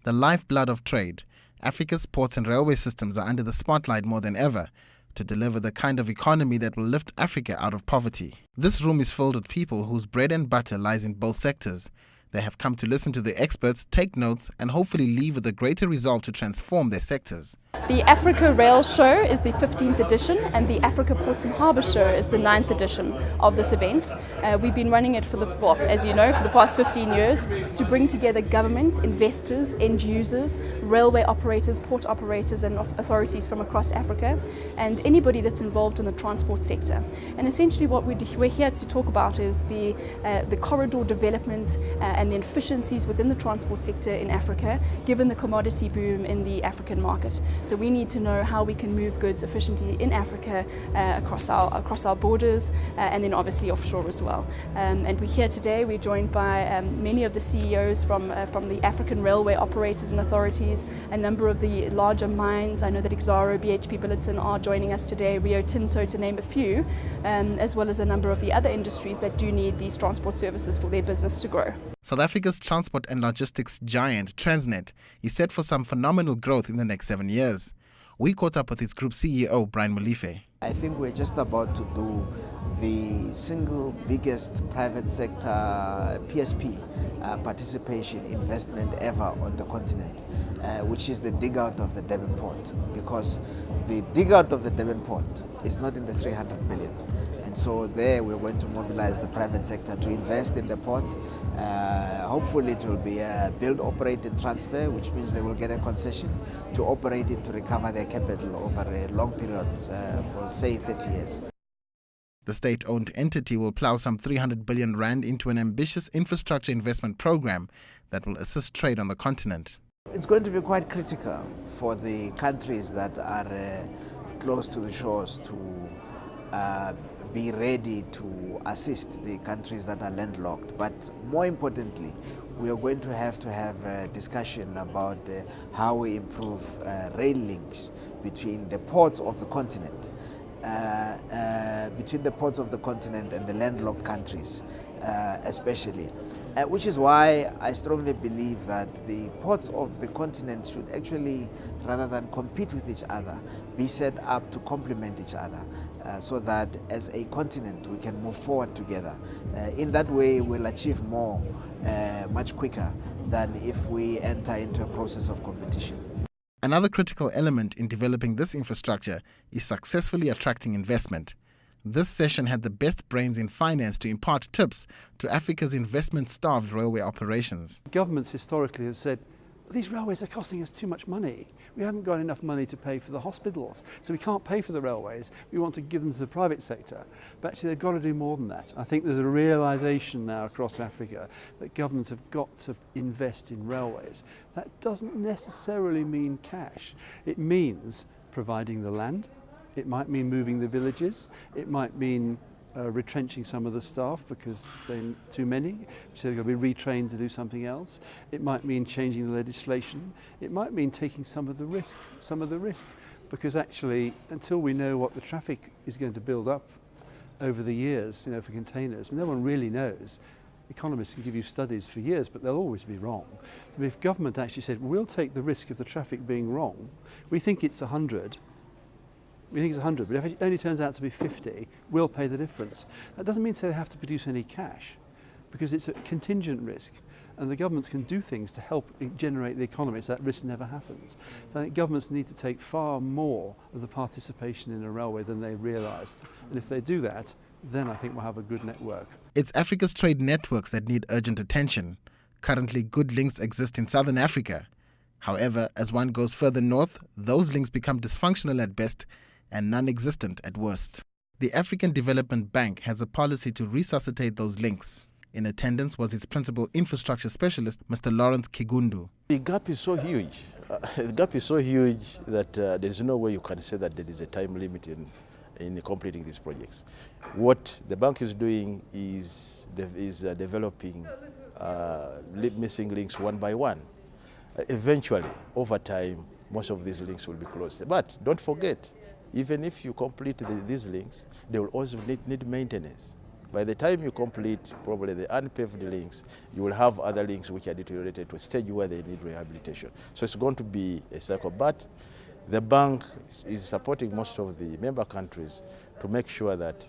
The lifeblood of trade, Africa's ports and railway systems are under the spotlight more than ever to deliver the kind of economy that will lift Africa out of poverty. This room is filled with people whose bread and butter lies in both sectors. They have come to listen to the experts, take notes, and hopefully leave with a greater resolve to transform their sectors. The Africa Rail Show is the 15th edition and the Africa Ports and Harbour Show is the 9th edition of this event. We've been running it as you know, for the past 15 years. It's to bring together government, investors, end users, railway operators, port operators and authorities from across Africa and anybody that's involved in the transport sector. And essentially what we're here to talk about is the corridor development and the efficiencies within the transport sector in Africa, given the commodity boom in the African market. So we need to know how we can move goods efficiently in Africa across our borders and then obviously offshore as well. And we're here today, we're joined by many of the CEOs from the African railway operators and authorities, a number of the larger mines. I know that Exxaro, BHP Billiton are joining us today, Rio Tinto to name a few, as well as a number of the other industries that do need these transport services for their business to grow. South Africa's transport and logistics giant, Transnet, is set for some phenomenal growth in the next 7 years. We caught up with its group CEO, Brian Molefe. I think we're just about to do the single biggest private sector PSP participation investment ever on the continent, which is the dig out of the Durban port, because the dig out of the Durban port is not in the 300 billion. And so there we're going to mobilize the private sector to invest in the port. Hopefully it will be a build, operate and transfer, which means they will get a concession to operate it to recover their capital over a long period for say 30 years. The state-owned entity will plough some 300 billion rand into an ambitious infrastructure investment program that will assist trade on the continent. It's going to be quite critical for the countries that are close to the shores to be ready to assist the countries that are landlocked. But more importantly, we are going to have a discussion about how we improve rail links between the ports of the continent, and the landlocked countries especially. Which is why I strongly believe that the ports of the continent should actually, rather than compete with each other, be set up to complement each other so that as a continent we can move forward together. In that way we'll achieve more much quicker than if we enter into a process of competition. Another critical element in developing this infrastructure is successfully attracting investment. This session had the best brains in finance to impart tips to Africa's investment-starved railway operations. Governments historically have said, these railways are costing us too much money. We haven't got enough money to pay for the hospitals, so we can't pay for the railways. We want to give them to the private sector. But actually they've got to do more than that. I think there's a realisation now across Africa that governments have got to invest in railways. That doesn't necessarily mean cash. It means providing the land. It might mean moving the villages. It might mean retrenching some of the staff because they're too many, so they've got to be retrained to do something else. It might mean changing the legislation. It might mean taking some of the risk, because actually, until we know what the traffic is going to build up over the years, for containers, no one really knows. Economists can give you studies for years, but they'll always be wrong. So if government actually said, we'll take the risk of the traffic being wrong, we think it's 100. We think it's 100, but if it only turns out to be 50, we'll pay the difference. That doesn't mean they have to produce any cash, because it's a contingent risk, and the governments can do things to help generate the economy so that risk never happens. So I think governments need to take far more of the participation in a railway than they realised, and if they do that, then I think we'll have a good network. It's Africa's trade networks that need urgent attention. Currently, good links exist in southern Africa. However, as one goes further north, those links become dysfunctional at best and non-existent at worst. The African Development Bank has a policy to resuscitate those links. In attendance was its principal infrastructure specialist, Mr. Lawrence Kigundu. The gap is so huge. That there's no way you can say that there is a time limit in completing these projects. What the bank is doing is developing missing links one by one. Eventually, over time, most of these links will be closed. But don't forget, even if you complete these links, they will also need maintenance. By the time you complete probably the unpaved links, you will have other links which are deteriorated to a stage where they need rehabilitation. So it's going to be a cycle, but the bank is supporting most of the member countries to make sure that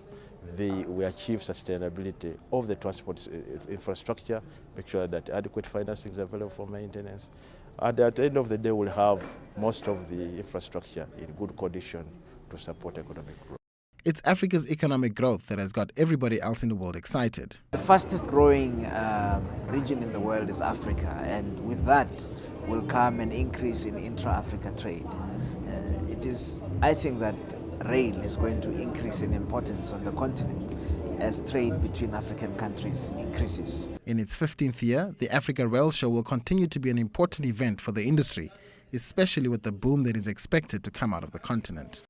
we achieve sustainability of the transport infrastructure, make sure that adequate financing is available for maintenance. And at the end of the day, we'll have most of the infrastructure in good condition to support economic growth. It's Africa's economic growth that has got everybody else in the world excited. The fastest growing region in the world is Africa, and with that will come an increase in intra-Africa trade. I think that rail is going to increase in importance on the continent as trade between African countries increases. In its 15th year, the Africa Rail Show will continue to be an important event for the industry, especially with the boom that is expected to come out of the continent.